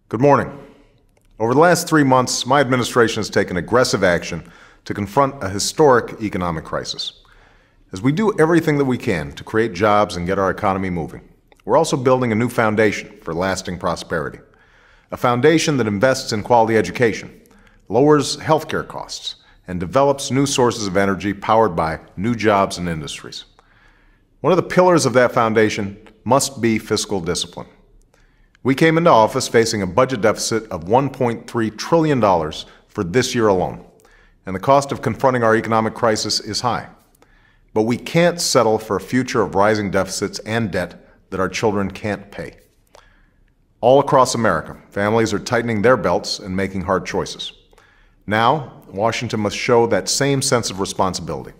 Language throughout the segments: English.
Good morning. Over the last 3 months, my administration has taken aggressive action to confront a historic economic crisis. As we do everything that we can to create jobs and get our economy moving, we're also building a new foundation for lasting prosperity. A foundation that invests in quality education, lowers healthcare costs, and develops new sources of energy powered by new jobs and industries. One of the pillars of that foundation must be fiscal discipline. We came into office facing a budget deficit of $1.3 trillion for this year alone, and the cost of confronting our economic crisis is high. But we can't settle for a future of rising deficits and debt that our children can't pay. All across America, families are tightening their belts and making hard choices. Now, Washington must show that same sense of responsibility.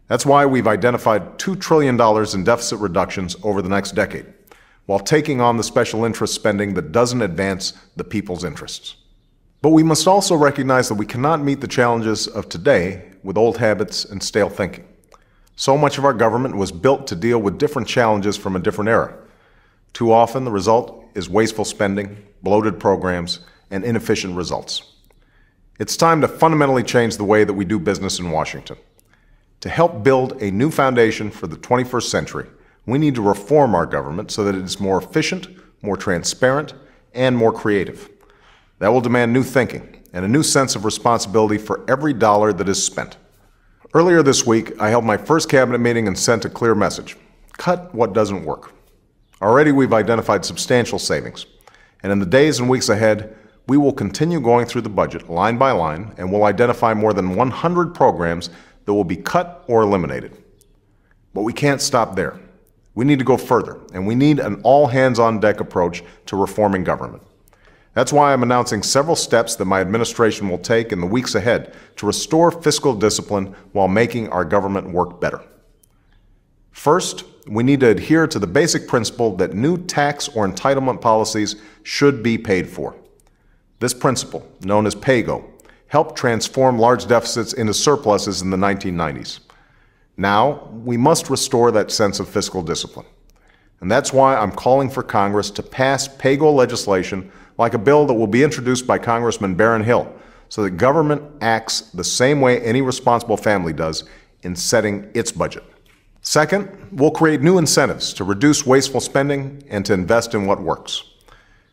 That's why we've identified $2 trillion in deficit reductions over the next decade, while taking on the special interest spending that doesn't advance the people's interests. But we must also recognize that we cannot meet the challenges of today with old habits and stale thinking. So much of our government was built to deal with different challenges from a different era. Too often, the result is wasteful spending, bloated programs, and inefficient results. It's time to fundamentally change the way that we do business in Washington. To help build a new foundation for the 21st century, we need to reform our government so that it is more efficient, more transparent, and more creative. That will demand new thinking and a new sense of responsibility for every dollar that is spent. Earlier this week, I held my first cabinet meeting and sent a clear message: cut what doesn't work. Already we've identified substantial savings, and in the days and weeks ahead, we will continue going through the budget line by line and will identify more than 100 programs that will be cut or eliminated. But we can't stop there. We need to go further, and we need an all-hands-on-deck approach to reforming government. That's why I'm announcing several steps that my administration will take in the weeks ahead to restore fiscal discipline while making our government work better. First, we need to adhere to the basic principle that new tax or entitlement policies should be paid for. This principle, known as PAYGO, helped transform large deficits into surpluses in the 1990s. Now, we must restore that sense of fiscal discipline. And that's why I'm calling for Congress to pass PAYGO legislation like a bill that will be introduced by Congressman Barron Hill, so that government acts the same way any responsible family does in setting its budget. Second, we'll create new incentives to reduce wasteful spending and to invest in what works.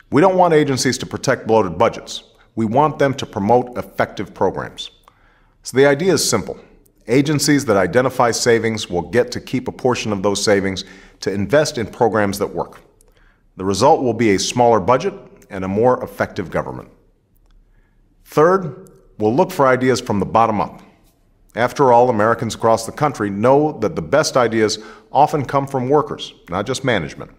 We don't want agencies to protect bloated budgets. We want them to promote effective programs. So the idea is simple. Agencies that identify savings will get to keep a portion of those savings to invest in programs that work. The result will be a smaller budget and a more effective government. Third, we'll look for ideas from the bottom up. After all, Americans across the country know that the best ideas often come from workers, not just management.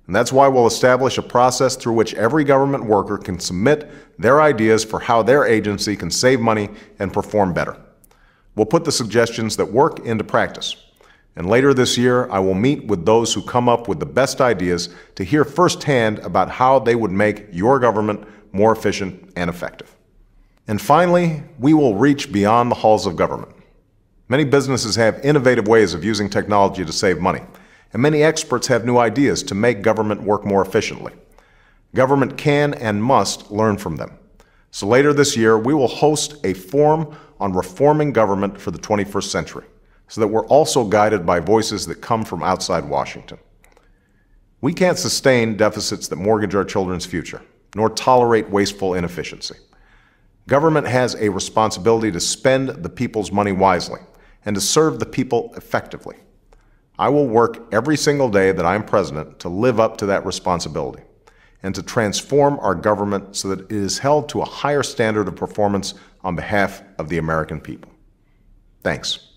And that's why we'll establish a process through which every government worker can submit their ideas for how their agency can save money and perform better. We'll put the suggestions that work into practice. And later this year, I will meet with those who come up with the best ideas to hear firsthand about how they would make your government more efficient and effective. And finally, we will reach beyond the halls of government. Many businesses have innovative ways of using technology to save money, and many experts have new ideas to make government work more efficiently. Government can and must learn from them. So later this year, we will host a forum on reforming government for the 21st century, so that we're also guided by voices that come from outside Washington. We can't sustain deficits that mortgage our children's future, nor tolerate wasteful inefficiency. Government has a responsibility to spend the people's money wisely and to serve the people effectively. I will work every single day that I am president to live up to that responsibility and to transform our government so that it is held to a higher standard of performance on behalf of the American people. Thanks.